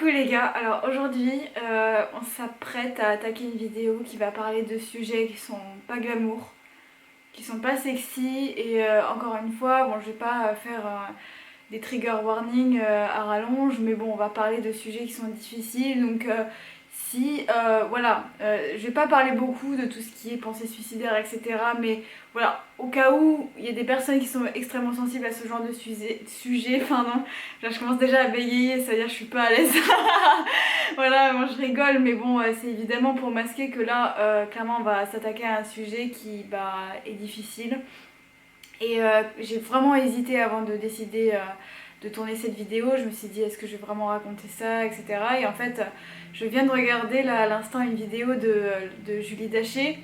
Coucou les gars, alors aujourd'hui on s'apprête à attaquer une vidéo qui va parler de sujets qui sont pas glamour, qui sont pas sexy et encore une fois, bon je vais pas faire des trigger warnings à rallonge, mais bon on va parler de sujets qui sont difficiles donc si voilà, je vais pas parler beaucoup de tout ce qui est pensée suicidaire etc, mais voilà, au cas où il y a des personnes qui sont extrêmement sensibles à ce genre de sujet, pardon, là je commence déjà à bégayer, c'est à dire je suis pas à l'aise. Voilà, moi je rigole, mais bon, c'est évidemment pour masquer que là, clairement, on va s'attaquer à un sujet qui est difficile. Et j'ai vraiment hésité avant de décider de tourner cette vidéo. Je me suis dit, est-ce que je vais vraiment raconter ça, etc. Et en fait, je viens de regarder là à l'instant une vidéo de Julie Daché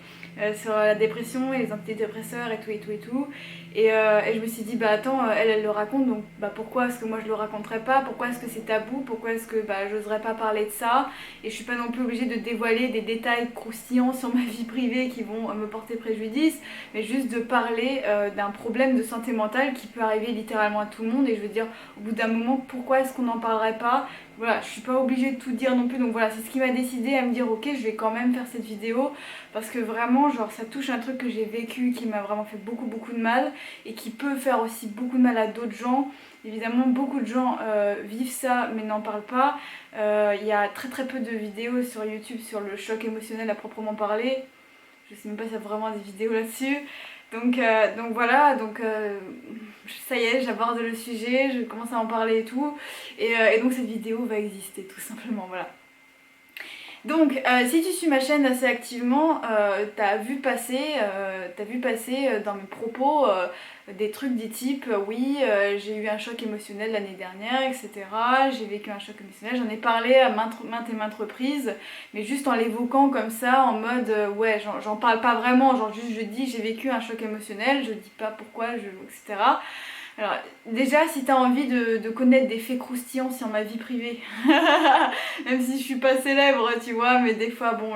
sur la dépression et les antidépresseurs et tout et tout et tout. Et je me suis dit, bah attends, elle le raconte, donc bah pourquoi est-ce que moi je le raconterais pas? Pourquoi est-ce que c'est tabou? Pourquoi est-ce que bah j'oserais pas parler de ça? Et je suis pas non plus obligée de dévoiler des détails croustillants sur ma vie privée qui vont me porter préjudice, mais juste de parler d'un problème de santé mentale qui peut arriver littéralement à tout le monde. Et je veux dire, au bout d'un moment, pourquoi est-ce qu'on n'en parlerait pas? Voilà, je suis pas obligée de tout dire non plus, donc voilà, c'est ce qui m'a décidé à me dire ok, je vais quand même faire cette vidéo parce que vraiment, genre, ça touche un truc que j'ai vécu qui m'a vraiment fait beaucoup de mal et qui peut faire aussi beaucoup de mal à d'autres gens. Évidemment, beaucoup de gens vivent ça mais n'en parlent pas. Il y a très peu de vidéos sur YouTube sur le choc émotionnel à proprement parler. Je sais même pas s'il y a vraiment des vidéos là-dessus. Donc voilà, ça y est, j'aborde le sujet, je commence à en parler et tout. Et donc cette vidéo va exister tout simplement, voilà. Donc si tu suis ma chaîne assez activement, t'as vu passer dans mes propos des trucs du type oui, j'ai eu un choc émotionnel l'année dernière, etc. J'ai vécu un choc émotionnel, j'en ai parlé à maintes reprises, mais juste en l'évoquant comme ça, en mode ouais, j'en parle pas vraiment, genre juste je dis j'ai vécu un choc émotionnel, je dis pas pourquoi, etc. Alors déjà, si t'as envie de connaître des faits croustillants sur ma vie privée, même si je suis pas célèbre, tu vois, mais des fois, bon,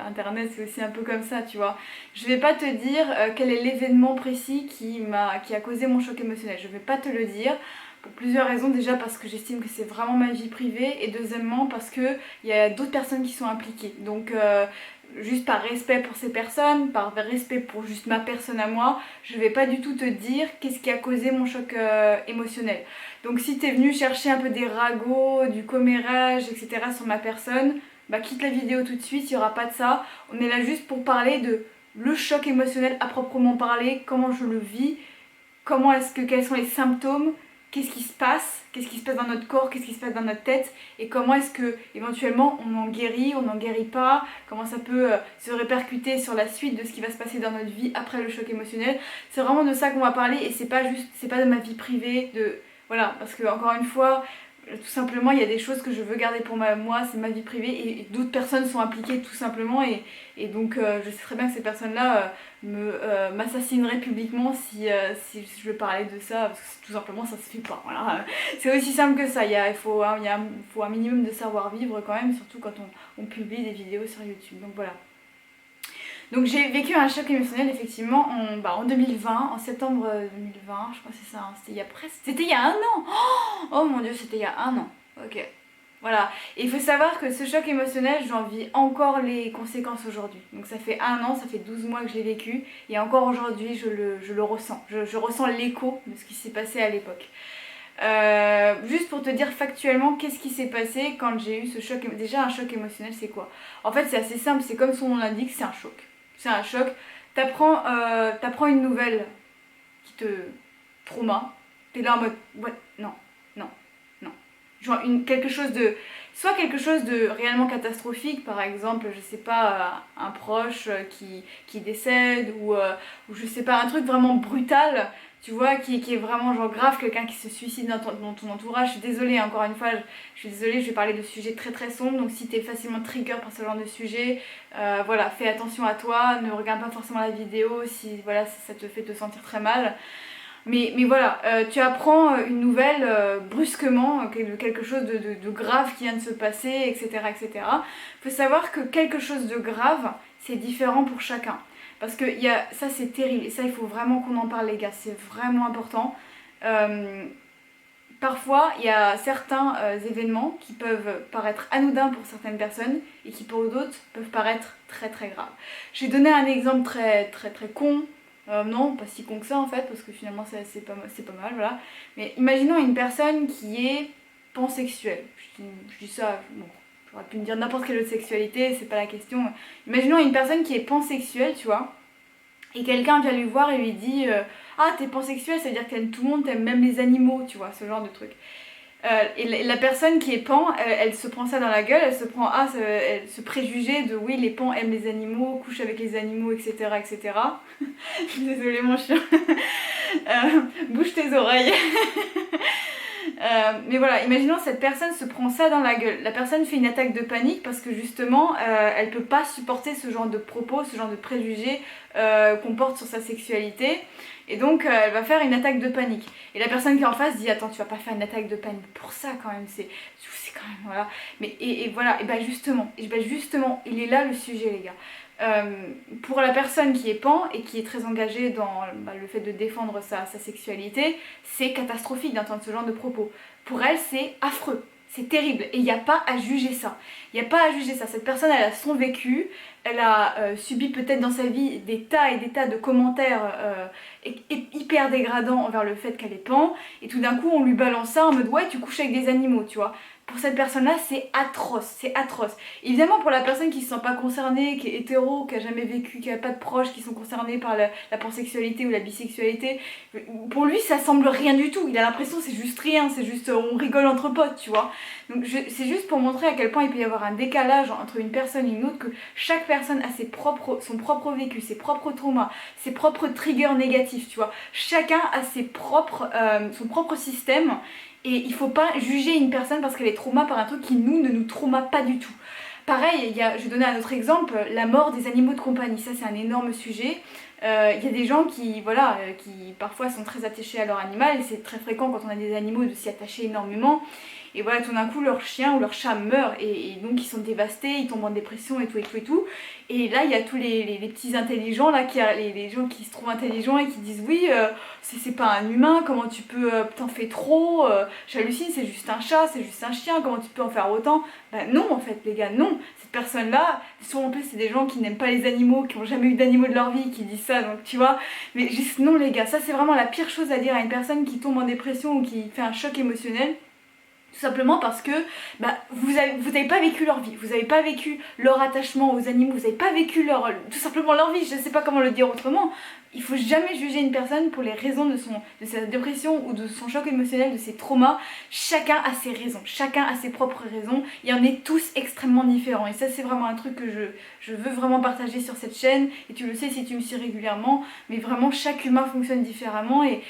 internet c'est aussi un peu comme ça, tu vois. Je vais pas te dire quel est l'événement précis qui a causé mon choc émotionnel. Je vais pas te le dire pour plusieurs raisons. Déjà parce que j'estime que c'est vraiment ma vie privée, et deuxièmement parce que il y a d'autres personnes qui sont impliquées. Donc juste par respect pour ces personnes, par respect pour juste ma personne à moi, je vais pas du tout te dire qu'est-ce qui a causé mon choc émotionnel. Donc si t'es venu chercher un peu des ragots, du commérage, etc. sur ma personne, bah quitte la vidéo tout de suite, il n'y aura pas de ça. On est là juste pour parler de le choc émotionnel à proprement parler, comment je le vis, quels sont les symptômes, qu'est-ce qui se passe dans notre corps, qu'est-ce qui se passe dans notre tête, et comment est-ce que éventuellement on en guérit, on n'en guérit pas, comment ça peut se répercuter sur la suite de ce qui va se passer dans notre vie après le choc émotionnel. C'est vraiment de ça qu'on va parler, et c'est pas de ma vie privée, voilà, parce que encore une fois, tout simplement il y a des choses que je veux garder pour moi, c'est ma vie privée, et d'autres personnes sont impliquées tout simplement, et donc je sais très bien que ces personnes-là m'assassineraient publiquement si je parlais de ça, parce que tout simplement ça se fait pas, voilà. C'est aussi simple que ça, il faut un minimum de savoir-vivre quand même, surtout quand on publie des vidéos sur YouTube, donc voilà. Donc j'ai vécu un choc émotionnel effectivement en 2020, en septembre 2020, je crois que c'est ça, hein, c'était il y a un an. Oh mon dieu, c'était il y a un an. Ok. Voilà. Et il faut savoir que ce choc émotionnel, j'en vis encore les conséquences aujourd'hui. Donc ça fait un an, ça fait 12 mois que je l'ai vécu, et encore aujourd'hui je le ressens. Je ressens l'écho de ce qui s'est passé à l'époque. Juste pour te dire factuellement qu'est-ce qui s'est passé quand j'ai eu ce choc. Déjà un choc émotionnel c'est quoi? En fait c'est assez simple, c'est comme son nom l'indique, c'est un choc. C'est un choc. T'apprends une nouvelle qui te trauma. T'es là en mode ouais, non, non, non. Genre soit quelque chose de réellement catastrophique, par exemple, je sais pas, un proche qui décède, ou je sais pas, un truc vraiment brutal, tu vois, qui est vraiment genre grave, quelqu'un qui se suicide dans ton entourage. Je suis désolée, encore une fois, je suis désolée, je vais parler de sujets très sombres, donc si t'es facilement trigger par ce genre de sujet, voilà, fais attention à toi, ne regarde pas forcément la vidéo si voilà, ça te fait te sentir très mal. Mais voilà, tu apprends une nouvelle brusquement, de quelque chose de grave qui vient de se passer, etc. etc. Il faut savoir que quelque chose de grave, c'est différent pour chacun. Parce que ça c'est terrible, et ça il faut vraiment qu'on en parle les gars, c'est vraiment important. parfois il y a certains événements qui peuvent paraître anodins pour certaines personnes et qui pour d'autres peuvent paraître très très graves. J'ai donné un exemple très con. Non, pas si con que ça en fait, parce que finalement c'est pas mal, voilà. Mais imaginons une personne qui est pansexuelle. Je dis ça, bon, j'aurais pu me dire n'importe quelle autre sexualité, c'est pas la question. Imaginons une personne qui est pansexuelle, tu vois, et quelqu'un vient lui voir et lui dit ah, t'es pansexuelle, ça veut dire que t'aimes tout le monde, t'aimes même les animaux, tu vois, ce genre de truc. Et la personne qui est pan, elle se prend ça dans la gueule, elle se prend ce préjugé de oui, les pans aiment les animaux, couchent avec les animaux, etc. etc. Je suis désolée mon chien. Bouge tes oreilles. Mais voilà, imaginons cette personne se prend ça dans la gueule. La personne fait une attaque de panique parce que justement, elle peut pas supporter ce genre de propos, ce genre de préjugés qu'on porte sur sa sexualité. Et donc, elle va faire une attaque de panique. Et la personne qui est en face dit attends, tu vas pas faire une attaque de panique pour ça quand même, c'est quand même, voilà. Mais, et voilà, et bah justement, il est là le sujet, les gars. Pour la personne qui est pan et qui est très engagée dans le fait de défendre sa sexualité, c'est catastrophique d'entendre ce genre de propos. Pour elle, c'est affreux, c'est terrible et il n'y a pas à juger ça. Il n'y a pas à juger ça. Cette personne, elle a son vécu, elle a subi peut-être dans sa vie des tas et des tas de commentaires hyper dégradants envers le fait qu'elle est pan, et tout d'un coup on lui balance ça en mode ouais, tu couches avec des animaux, tu vois. Pour cette personne-là, c'est atroce, c'est atroce. Évidemment, pour la personne qui ne se sent pas concernée, qui est hétéro, qui a jamais vécu, qui n'a pas de proches qui sont concernés par la pansexualité ou la bisexualité, pour lui, ça semble rien du tout. Il a l'impression que c'est juste rien, c'est juste on rigole entre potes, tu vois. Donc c'est juste pour montrer à quel point il peut y avoir un décalage entre une personne et une autre, que chaque personne a son propre vécu, ses propres traumas, ses propres triggers négatifs, tu vois. Chacun a son propre système. Et il faut pas juger une personne parce qu'elle est trauma par un truc qui ne nous trauma pas du tout. Pareil, je vais donner un autre exemple, la mort des animaux de compagnie. Ça, c'est un énorme sujet. Il y a des gens qui parfois sont très attachés à leur animal, et c'est très fréquent quand on a des animaux de s'y attacher énormément. Et voilà, tout d'un coup, leur chien ou leur chat meurt, et donc ils sont dévastés, ils tombent en dépression et tout et tout et tout. Et là, il y a tous les petits intelligents, là, les gens qui se trouvent intelligents et qui disent oui, c'est pas un humain, comment tu peux, t'en fais trop, j'hallucine, c'est juste un chat, c'est juste un chien, comment tu peux en faire autant? Bah non, en fait, les gars, non. Cette personne-là, souvent en plus, c'est des gens qui n'aiment pas les animaux, qui n'ont jamais eu d'animaux de leur vie, qui disent ça, donc tu vois. Mais juste non, les gars, ça c'est vraiment la pire chose à dire à une personne qui tombe en dépression ou qui fait un choc émotionnel. Tout simplement parce que vous avez pas vécu leur vie, vous n'avez pas vécu leur attachement aux animaux, vous n'avez pas vécu tout simplement leur vie, je ne sais pas comment le dire autrement. Il faut jamais juger une personne pour les raisons de sa dépression ou de son choc émotionnel, de ses traumas. Chacun a ses raisons, chacun a ses propres raisons, et on est tous extrêmement différents. Et ça c'est vraiment un truc que je veux vraiment partager sur cette chaîne, et tu le sais si tu me suis régulièrement, mais vraiment chaque humain fonctionne différemment, et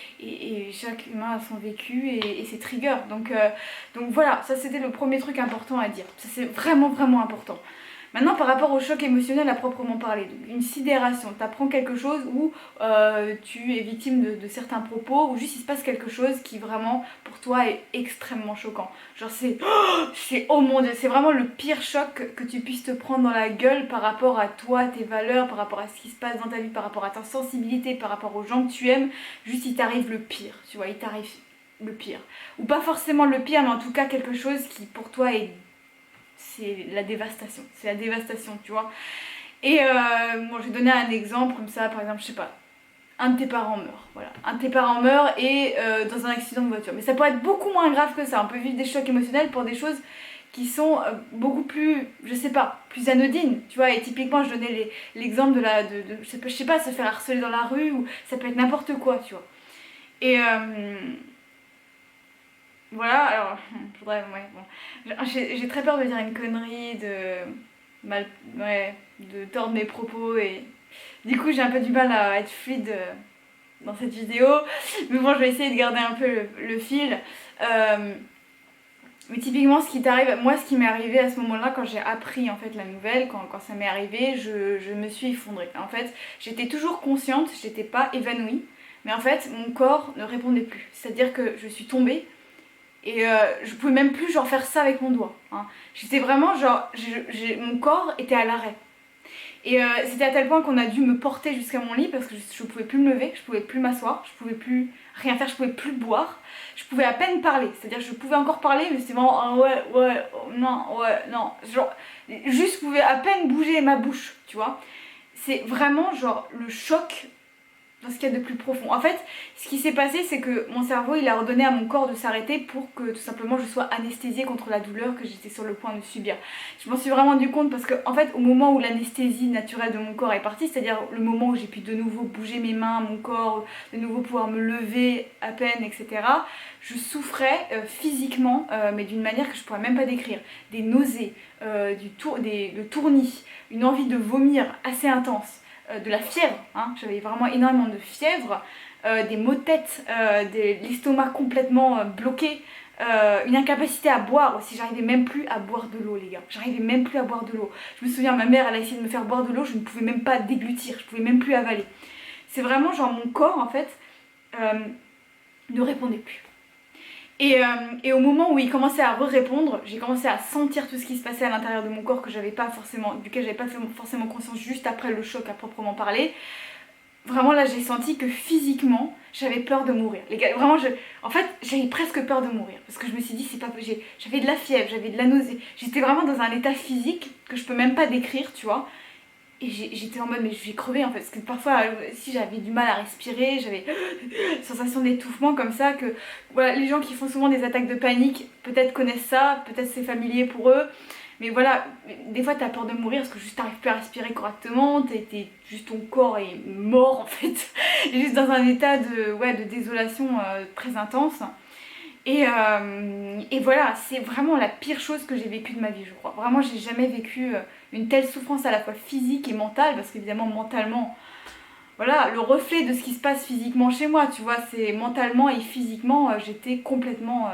chaque humain a son vécu et ses triggers. Donc voilà, ça c'était le premier truc important à dire, ça c'est vraiment vraiment important. Maintenant, par rapport au choc émotionnel à proprement parler, donc une sidération, tu apprends quelque chose où tu es victime de certains propos, ou juste il se passe quelque chose qui vraiment pour toi est extrêmement choquant. Genre c'est oh mon dieu, c'est vraiment le pire choc que tu puisses te prendre dans la gueule par rapport à toi, tes valeurs, par rapport à ce qui se passe dans ta vie, par rapport à ta sensibilité, par rapport aux gens que tu aimes. Juste il t'arrive le pire, tu vois, il t'arrive le pire. Ou pas forcément le pire, mais en tout cas quelque chose qui pour toi c'est la dévastation, tu vois. Et bon, je vais donner un exemple comme ça, par exemple, je sais pas, un de tes parents meurt, voilà. Un de tes parents meurt et dans un accident de voiture. Mais ça pourrait être beaucoup moins grave que ça, on peut vivre des chocs émotionnels pour des choses qui sont beaucoup plus, je sais pas, plus anodines, tu vois. Et typiquement, je donnais l'exemple je sais pas, se faire harceler dans la rue, ou ça peut être n'importe quoi, tu vois. Et voilà, alors, j'ai très peur de dire une connerie, de tordre mes propos, et du coup j'ai un peu du mal à être fluide dans cette vidéo, mais bon, je vais essayer de garder un peu le fil. Mais typiquement, ce qui m'est arrivé à ce moment-là, quand j'ai appris en fait la nouvelle, quand ça m'est arrivé, je me suis effondrée. En fait, j'étais toujours consciente, j'étais pas évanouie, mais en fait, mon corps ne répondait plus. C'est-à-dire que je suis tombée. Et je pouvais même plus faire ça avec mon doigt, hein. J'étais vraiment mon corps était à l'arrêt. Et c'était à tel point qu'on a dû me porter jusqu'à mon lit parce que je pouvais plus me lever, je pouvais plus m'asseoir, je pouvais plus rien faire, je pouvais plus boire, je pouvais à peine parler, c'est-à-dire je pouvais encore parler mais c'était vraiment ah ouais, ouais, oh, non, ouais, non, genre juste je pouvais à peine bouger ma bouche, tu vois. C'est vraiment genre le choc dans ce qu'il y a de plus profond. En fait, ce qui s'est passé, c'est que mon cerveau, il a ordonné à mon corps de s'arrêter pour que tout simplement je sois anesthésiée contre la douleur que j'étais sur le point de subir. Je m'en suis vraiment rendu compte parce que, en fait, au moment où l'anesthésie naturelle de mon corps est partie, c'est-à-dire le moment où j'ai pu de nouveau bouger mes mains, mon corps, de nouveau pouvoir me lever à peine, etc., je souffrais physiquement, mais d'une manière que je pourrais même pas décrire. Des nausées, le tournis, une envie de vomir assez intense. De la fièvre, hein. J'avais vraiment énormément de fièvre, des maux de tête, l'estomac complètement bloqué, une incapacité à boire aussi, j'arrivais même plus à boire de l'eau les gars, j'arrivais même plus à boire de l'eau. Je me souviens, ma mère elle a essayé de me faire boire de l'eau, je ne pouvais même pas déglutir, je pouvais même plus avaler. C'est vraiment genre mon corps en fait ne répondait plus. Et au moment où il commençait à répondre, j'ai commencé à sentir tout ce qui se passait à l'intérieur de mon corps duquel j'avais pas forcément conscience juste après le choc à proprement parler. Vraiment là j'ai senti que physiquement j'avais peur de mourir. Les gars, vraiment en fait j'avais presque peur de mourir parce que je me suis dit c'est pas j'avais de la fièvre, j'avais de la nausée. J'étais vraiment dans un état physique que je peux même pas décrire, tu vois. Et j'étais en mode mais je vais crever en fait parce que parfois si j'avais du mal à respirer, j'avais une sensation d'étouffement comme ça que voilà, les gens qui font souvent des attaques de panique peut-être connaissent ça, peut-être c'est familier pour eux, mais voilà, des fois t'as peur de mourir parce que juste t'arrives plus à respirer correctement, juste ton corps est mort en fait, et juste dans un état de désolation très intense. Et voilà, c'est vraiment la pire chose que j'ai vécue de ma vie, je crois. Vraiment, j'ai jamais vécu une telle souffrance à la fois physique et mentale, parce qu'évidemment, mentalement, voilà, le reflet de ce qui se passe physiquement chez moi, tu vois, c'est mentalement et physiquement, j'étais complètement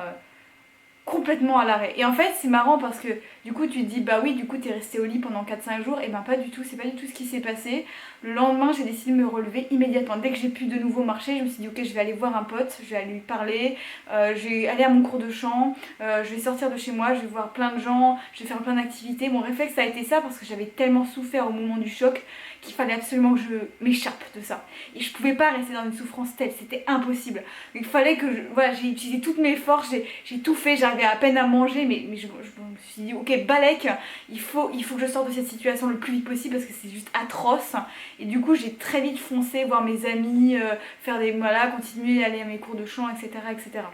à l'arrêt. Et en fait, c'est marrant parce que du coup, tu te dis, bah oui, du coup, t'es resté au lit pendant 4-5 jours. Et ben, pas du tout, c'est pas du tout ce qui s'est passé. Le lendemain, j'ai décidé de me relever immédiatement. Dès que j'ai pu de nouveau marcher, je me suis dit, ok, je vais aller voir un pote, je vais aller lui parler, je vais aller à mon cours de chant, je vais sortir de chez moi, je vais voir plein de gens, je vais faire plein d'activités. Mon réflexe, ça a été ça parce que j'avais tellement souffert au moment du choc qu'il fallait absolument que je m'échappe de ça. Et je pouvais pas rester dans une souffrance telle, c'était impossible. Donc, il fallait que voilà, j'ai utilisé toutes mes forces, j'ai tout fait, j'arrivais à peine à manger, mais je me suis dit, ok, Balek, il faut que je sorte de cette situation le plus vite possible parce que c'est juste atroce. Et du coup, j'ai très vite foncé voir mes amis, voilà, continuer à aller à mes cours de chant, etc., etc.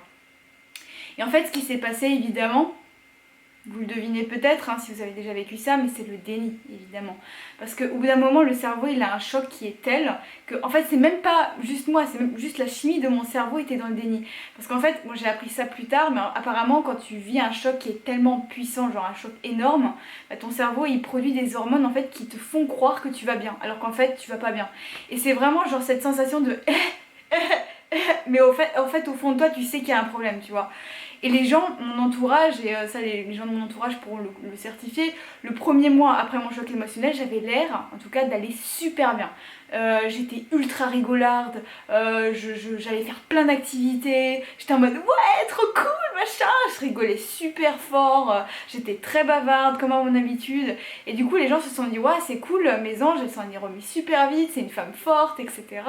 Et en fait, ce qui s'est passé, évidemment, vous le devinez peut-être, hein, si vous avez déjà vécu ça, mais c'est le déni, évidemment. Parce qu'au bout d'un moment, le cerveau, il a un choc qui est tel que, en fait, c'est même pas juste moi, c'est même juste la chimie de mon cerveau était dans le déni. Parce qu'en fait, moi j'ai appris ça plus tard, mais apparemment, quand tu vis un choc qui est tellement puissant, genre un choc énorme, bah, ton cerveau, il produit des hormones, en fait, qui te font croire que tu vas bien, alors qu'en fait, tu vas pas bien. Et c'est vraiment, genre, cette sensation de... mais au fait, au fond de toi, tu sais qu'il y a un problème, tu vois. Et les gens, mon entourage, et ça les gens de mon entourage pourront le certifier, le premier mois après mon choc émotionnel, j'avais l'air, en tout cas, d'aller super bien. J'étais ultra rigolarde, j'allais faire plein d'activités, j'étais en mode ouais, trop cool, machin, je rigolais super fort, j'étais très bavarde comme à mon habitude. Et du coup, les gens se sont dit ouais, c'est cool, mes anges, elles s'en est remis super vite, c'est une femme forte, etc.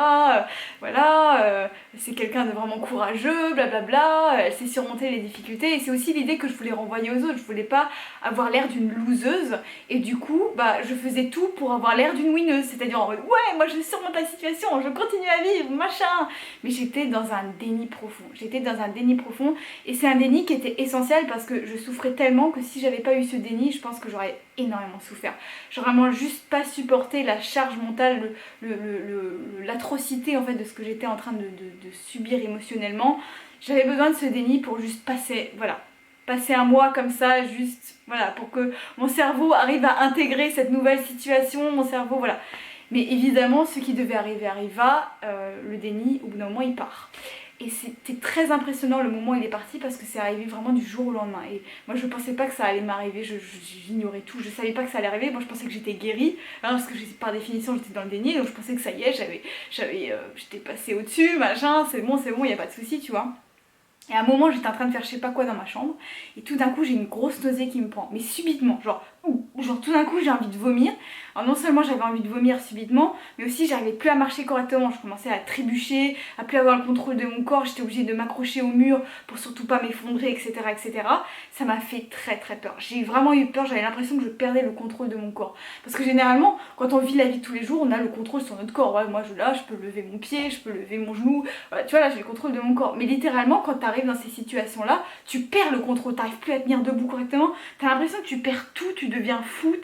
Voilà, c'est quelqu'un de vraiment courageux, blablabla, elle sait surmonter les difficultés. Et c'est aussi l'idée que je voulais renvoyer aux autres, je voulais pas avoir l'air d'une loseuse. Et du coup, bah, je faisais tout pour avoir l'air d'une winneuse, c'est-à-dire en mode ouais, moi je surmonte la situation, je continue à vivre, machin. Mais j'étais dans un déni profond, et c'est un déni qui était essentiel parce que je souffrais tellement que si j'avais pas eu ce déni, je pense que j'aurais énormément souffert. J'aurais vraiment juste pas supporté la charge mentale, l'atrocité en fait de ce que j'étais en train de subir émotionnellement. J'avais besoin de ce déni pour juste passer un mois comme ça, juste voilà, pour que mon cerveau arrive à intégrer cette nouvelle situation, mon cerveau, voilà. Mais évidemment, ce qui devait arriver arriva, le déni, au bout d'un moment, il part. Et c'était très impressionnant le moment où il est parti parce que c'est arrivé vraiment du jour au lendemain. Et moi, je pensais pas que ça allait m'arriver, j'ignorais tout, je savais pas que ça allait arriver. Moi, je pensais que j'étais guérie, hein, parce que par définition, j'étais dans le déni, donc je pensais que ça y est, j'étais passée au-dessus, machin, c'est bon, il n'y a pas de souci, tu vois. Et à un moment, j'étais en train de faire je sais pas quoi dans ma chambre, et tout d'un coup, j'ai une grosse nausée qui me prend, mais subitement, genre, Genre tout d'un coup j'ai envie de vomir. Alors non seulement j'avais envie de vomir subitement, mais aussi j'arrivais plus à marcher correctement. Je commençais à trébucher, à plus avoir le contrôle de mon corps. J'étais obligée de m'accrocher au mur pour surtout pas m'effondrer, etc., etc. Ça m'a fait très très peur. J'ai vraiment eu peur, j'avais l'impression que je perdais le contrôle de mon corps. Parce que généralement, quand on vit la vie de tous les jours, on a le contrôle sur notre corps. Ouais, moi je peux lever mon pied, je peux lever mon genou. Voilà, tu vois, là j'ai le contrôle de mon corps. Mais littéralement, quand tu arrives dans ces situations-là, tu perds le contrôle. T'arrives plus à tenir debout correctement. T'as l'impression que tu perds tout, tu deviens fou.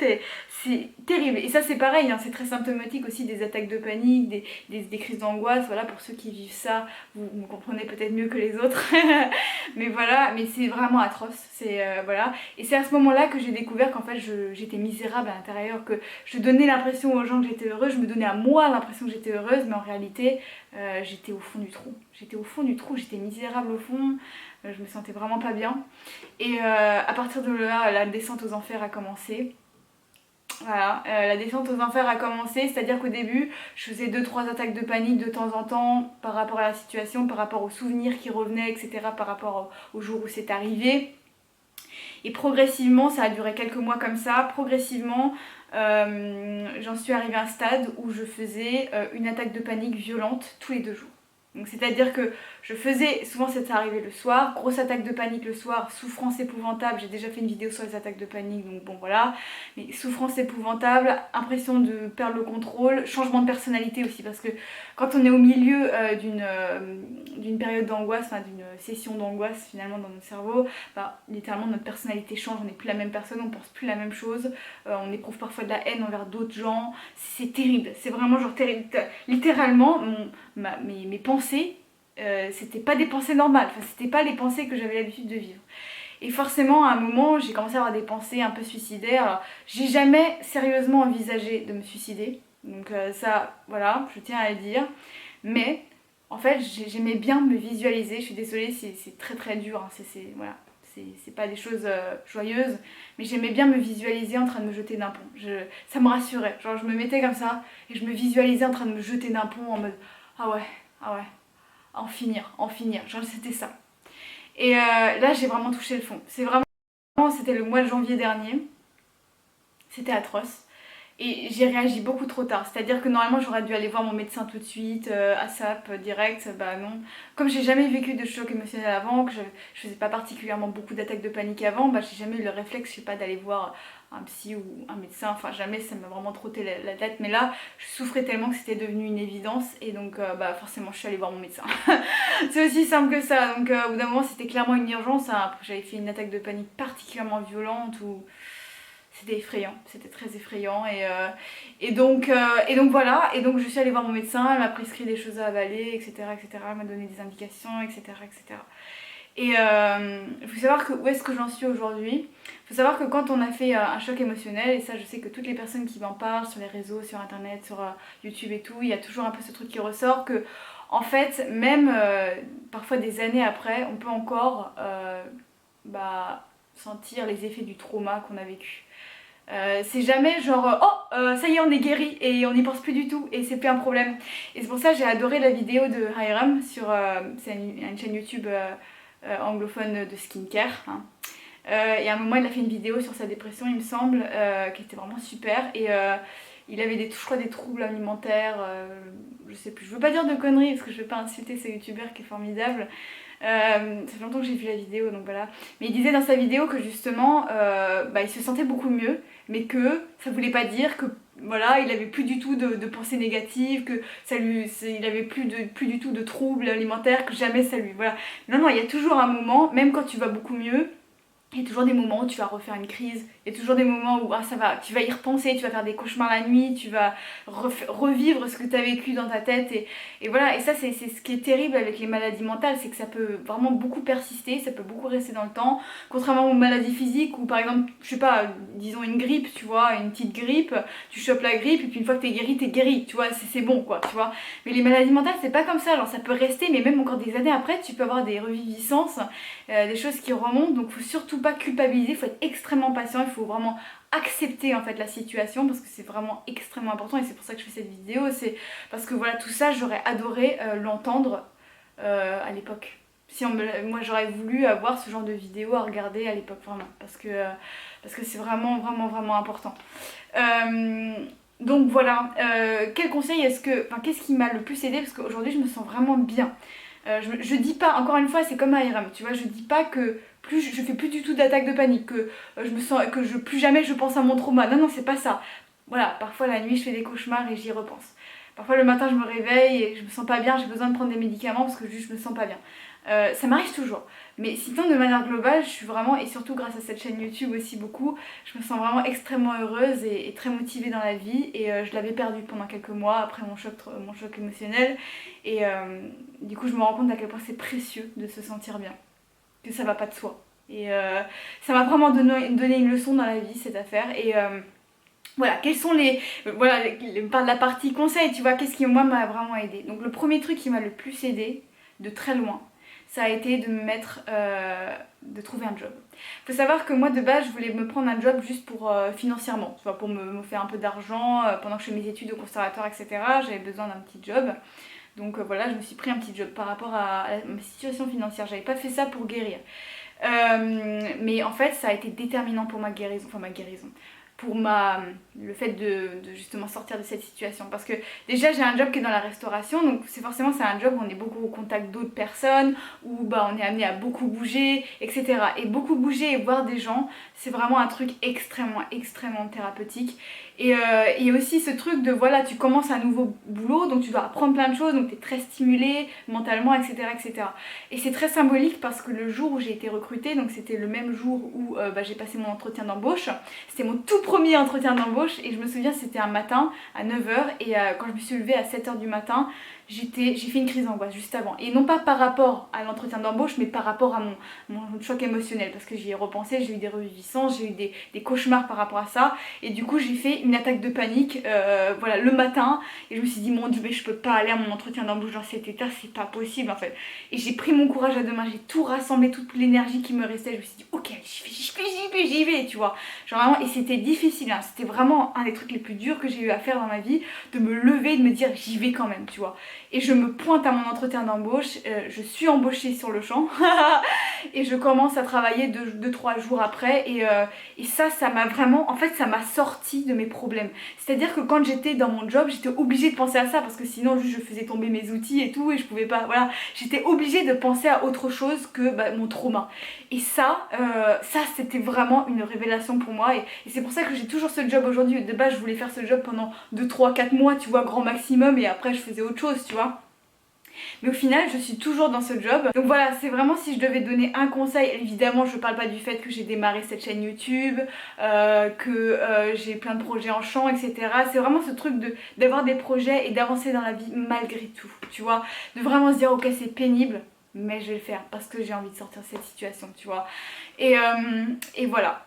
C'est terrible. Et ça c'est pareil, hein, c'est très symptomatique aussi des attaques de panique, des crises d'angoisse. Voilà, pour ceux qui vivent ça, vous comprenez peut-être mieux que les autres. Mais voilà, mais c'est vraiment atroce. Voilà. Et c'est à ce moment-là que j'ai découvert qu'en fait j'étais misérable à l'intérieur, que je donnais l'impression aux gens que j'étais heureuse, je me donnais à moi l'impression que j'étais heureuse, mais en réalité j'étais au fond du trou. J'étais au fond du trou, j'étais misérable au fond, je me sentais vraiment pas bien. Et à partir de là, la descente aux enfers a commencé. Voilà, la descente aux enfers a commencé, c'est-à-dire qu'au début, je faisais 2-3 attaques de panique de temps en temps par rapport à la situation, par rapport aux souvenirs qui revenaient, etc., par rapport au jour où c'est arrivé. Et progressivement, ça a duré quelques mois comme ça, progressivement, j'en suis arrivée à un stade où je faisais une attaque de panique violente tous les 2 jours. Donc c'est-à-dire que je faisais, souvent c'est arrivé le soir, grosse attaque de panique le soir, souffrance épouvantable, j'ai déjà fait une vidéo sur les attaques de panique, donc bon voilà, mais souffrance épouvantable, impression de perdre le contrôle, changement de personnalité aussi, parce que quand on est au milieu d'une période d'angoisse, enfin d'une session d'angoisse finalement dans notre cerveau, bah, littéralement notre personnalité change, on n'est plus la même personne, on pense plus la même chose, on éprouve parfois de la haine envers d'autres gens, c'est terrible, c'est vraiment genre terrible, littéralement mes pensées, c'était pas des pensées normales, enfin c'était pas les pensées que j'avais l'habitude de vivre. Et forcément à un moment j'ai commencé à avoir des pensées un peu suicidaires. Alors j'ai jamais sérieusement envisagé de me suicider, donc ça voilà, je tiens à le dire, mais en fait j'aimais bien me visualiser. Je suis désolée, c'est très très dur, hein. Voilà, c'est pas des choses joyeuses, mais j'aimais bien me visualiser en train de me jeter d'un pont. Ça me rassurait, genre je me mettais comme ça et je me visualisais en train de me jeter d'un pont en mode ah ouais, en finir, genre c'était ça. Et là j'ai vraiment touché le fond. C'était le mois de janvier dernier, c'était atroce. Et j'ai réagi beaucoup trop tard, c'est-à-dire que normalement j'aurais dû aller voir mon médecin tout de suite, ASAP, direct, bah non. Comme j'ai jamais vécu de choc émotionnel avant, que je faisais pas particulièrement beaucoup d'attaques de panique avant, bah j'ai jamais eu le réflexe, je sais pas, d'aller voir un psy ou un médecin, enfin jamais, ça m'a vraiment trotté la tête. Mais là je souffrais tellement que c'était devenu une évidence, et donc bah forcément je suis allée voir mon médecin. C'est aussi simple que ça, donc au bout d'un moment c'était clairement une urgence, hein. Après j'avais fait une attaque de panique particulièrement violente où c'était effrayant, c'était très effrayant, et donc voilà, et donc je suis allée voir mon médecin, elle m'a prescrit des choses à avaler, etc., etc., elle m'a donné des indications, etc., etc. Et il faut savoir que où est-ce que j'en suis aujourd'hui. Il faut savoir que quand on a fait un choc émotionnel, et ça je sais que toutes les personnes qui m'en parlent sur les réseaux, sur internet, sur YouTube et tout, il y a toujours un peu ce truc qui ressort, que en fait même parfois des années après, on peut encore sentir les effets du trauma qu'on a vécu. C'est jamais genre ça y est on est guéri et on n'y pense plus du tout et c'est plus un problème. Et c'est pour ça que j'ai adoré la vidéo de Hiram sur c'est une chaîne YouTube anglophone de skincare, hein. Et à un moment il a fait une vidéo sur sa dépression il me semble, qui était vraiment super, et il avait je crois des troubles alimentaires, je sais plus, je veux pas dire de conneries parce que je veux pas insulter ce youtubeur qui est formidable. Ça fait longtemps que j'ai vu la vidéo, donc voilà. Mais il disait dans sa vidéo que justement il se sentait beaucoup mieux, mais que ça voulait pas dire que voilà, il avait plus du tout de pensées négatives, que il avait plus du tout de troubles alimentaires, que jamais ça lui... Voilà. Non, il y a toujours un moment, même quand tu vas beaucoup mieux, il y a toujours des moments où tu vas refaire une crise, il y a toujours des moments où ça va, tu vas y repenser, tu vas faire des cauchemars la nuit, tu vas revivre ce que tu as vécu dans ta tête, et voilà. Et ça c'est ce qui est terrible avec les maladies mentales, c'est que ça peut vraiment beaucoup persister, ça peut beaucoup rester dans le temps, contrairement aux maladies physiques où par exemple, je sais pas, disons une grippe, tu vois, une petite grippe, tu chopes la grippe et puis une fois que t'es guéri, tu vois, c'est bon quoi, tu vois. Mais les maladies mentales c'est pas comme ça, genre ça peut rester, mais même encore des années après tu peux avoir des reviviscences, des choses qui remontent, donc faut surtout pas culpabiliser, il faut être extrêmement patient, il faut vraiment accepter en fait la situation, parce que c'est vraiment extrêmement important, et c'est pour ça que je fais cette vidéo, c'est parce que voilà, tout ça j'aurais adoré l'entendre à l'époque. Moi j'aurais voulu avoir ce genre de vidéo à regarder à l'époque vraiment parce que c'est vraiment vraiment vraiment important. Donc voilà, quel conseil qu'est-ce qui m'a le plus aidé parce qu'aujourd'hui je me sens vraiment bien. Je dis pas, encore une fois c'est comme ARM, tu vois, je dis pas que je fais plus du tout d'attaque de panique, que plus jamais je pense à mon trauma. Non, c'est pas ça. Voilà, parfois la nuit je fais des cauchemars et j'y repense. Parfois le matin je me réveille et je me sens pas bien, j'ai besoin de prendre des médicaments parce que juste je me sens pas bien. Ça m'arrive toujours. Mais sinon de manière globale, je suis vraiment, et surtout grâce à cette chaîne YouTube aussi beaucoup, je me sens vraiment extrêmement heureuse et très motivée dans la vie. Et je l'avais perdue pendant quelques mois après mon choc émotionnel. Et du coup je me rends compte à quel point c'est précieux de se sentir bien. Que ça va pas de soi. Et ça m'a vraiment donné une leçon dans la vie cette affaire. Et voilà, quels sont la partie conseil, tu vois, qu'est-ce qui moi m'a vraiment aidé. Donc le premier truc qui m'a le plus aidé, de très loin, ça a été de de trouver un job. Faut savoir que moi de base je voulais me prendre un job juste pour financièrement, tu vois, pour me faire un peu d'argent pendant que je fais mes études au conservatoire, etc. J'avais besoin d'un petit job. Donc voilà, je me suis pris un petit job par rapport à ma situation financière. J'avais pas fait ça pour guérir. Mais en fait ça a été déterminant pour ma guérison, pour le fait de justement sortir de cette situation. Parce que déjà j'ai un job qui est dans la restauration, donc c'est un job où on est beaucoup au contact d'autres personnes, où bah, on est amené à beaucoup bouger, etc. Et beaucoup bouger et voir des gens, c'est vraiment un truc extrêmement, extrêmement thérapeutique. Et il y a aussi ce truc de voilà, tu commences un nouveau boulot, donc tu dois apprendre plein de choses, donc tu es très stimulé mentalement, etc. etc. Et c'est très symbolique parce que le jour où j'ai été recrutée, donc c'était le même jour où j'ai passé mon entretien d'embauche, c'était mon tout premier entretien d'embauche et je me souviens c'était un matin à 9h et quand je me suis levée à 7h du matin, j'ai fait une crise d'angoisse juste avant. Et non pas par rapport à l'entretien d'embauche, mais par rapport à mon choc émotionnel. Parce que j'y ai repensé, j'ai eu des reviviscences, j'ai eu des cauchemars par rapport à ça. Et du coup, j'ai fait une attaque de panique voilà, le matin. Et je me suis dit, mon Dieu, mais je peux pas aller à mon entretien d'embauche dans cet état, c'est pas possible en fait. Et j'ai pris mon courage à deux mains, j'ai tout rassemblé, toute l'énergie qui me restait. Je me suis dit, ok, j'y vais, tu vois. Genre vraiment, et c'était difficile, hein. C'était vraiment un des trucs les plus durs que j'ai eu à faire dans ma vie, de me lever, de me dire, j'y vais quand même, tu vois. Et je me pointe à mon entretien d'embauche, je suis embauchée sur le champ et je commence à travailler 2-3 jours après et ça m'a vraiment, en fait ça m'a sorti de mes problèmes. C'est-à-dire que quand j'étais dans mon job, j'étais obligée de penser à ça parce que sinon juste je faisais tomber mes outils et tout et je pouvais pas, voilà, j'étais obligée de penser à autre chose que mon trauma. Et ça c'était vraiment une révélation pour moi et c'est pour ça que j'ai toujours ce job aujourd'hui. De base je voulais faire ce job pendant 2-3-4 mois, tu vois, grand maximum et après je faisais autre chose, tu vois. Mais au final je suis toujours dans ce job. Donc voilà, c'est vraiment si je devais donner un conseil, évidemment je parle pas du fait que j'ai démarré cette chaîne YouTube, que j'ai plein de projets en chant, etc. C'est vraiment ce truc d'avoir des projets et d'avancer dans la vie malgré tout, tu vois. De vraiment se dire ok c'est pénible, mais je vais le faire parce que j'ai envie de sortir de cette situation, tu vois. Et voilà.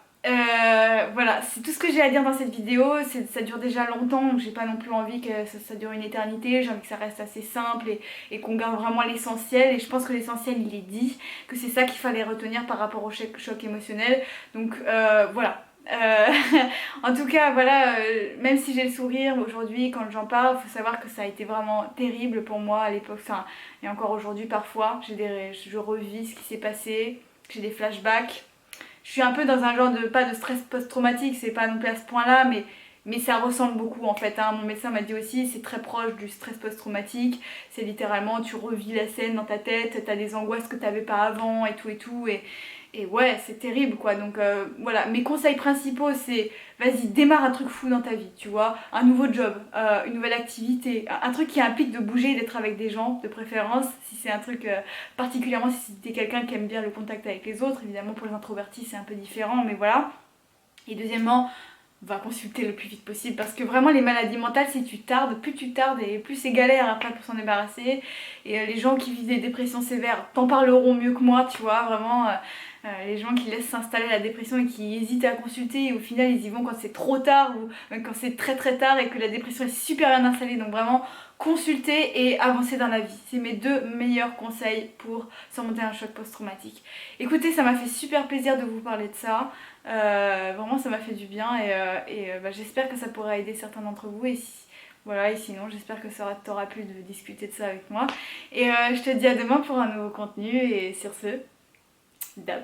Voilà, c'est tout ce que j'ai à dire dans cette vidéo. Ça dure déjà longtemps, donc j'ai pas non plus envie que ça dure une éternité. J'ai envie que ça reste assez simple et qu'on garde vraiment l'essentiel. Et je pense que l'essentiel il est dit, que c'est ça qu'il fallait retenir par rapport au choc émotionnel. Donc voilà. En tout cas voilà, même si j'ai le sourire aujourd'hui quand j'en parle, il faut savoir que ça a été vraiment terrible pour moi à l'époque, enfin, et encore aujourd'hui parfois je revis ce qui s'est passé, j'ai des flashbacks. Je suis un peu dans un genre pas de stress post-traumatique, c'est pas non plus à ce point là, mais ça ressemble beaucoup en fait, hein. Mon médecin m'a dit aussi c'est très proche du stress post-traumatique, c'est littéralement tu revis la scène dans ta tête, t'as des angoisses que t'avais pas avant et tout et ouais c'est terrible quoi. Donc voilà, mes conseils principaux c'est vas-y démarre un truc fou dans ta vie, tu vois, un nouveau job, une nouvelle activité, un truc qui implique de bouger et d'être avec des gens de préférence, si c'est un truc particulièrement si t'es quelqu'un qui aime bien le contact avec les autres. Évidemment pour les introvertis c'est un peu différent mais voilà. Et deuxièmement, va consulter le plus vite possible parce que vraiment les maladies mentales si tu tardes, plus tu tardes et plus c'est galère après pour s'en débarrasser. Et les gens qui vivent des dépressions sévères t'en parleront mieux que moi, tu vois, vraiment les gens qui laissent s'installer la dépression et qui hésitent à consulter et au final ils y vont quand c'est trop tard ou quand c'est très très tard et que la dépression est super bien installée. Donc vraiment consulter et avancer dans la vie, c'est mes deux meilleurs conseils pour surmonter un choc post-traumatique. Écoutez, ça m'a fait super plaisir de vous parler de ça. Vraiment ça m'a fait du bien et j'espère que ça pourra aider certains d'entre vous et si, Voilà, et sinon j'espère que ça t'aura plu de discuter de ça avec moi. Et je te dis à demain pour un nouveau contenu et sur ce, dab.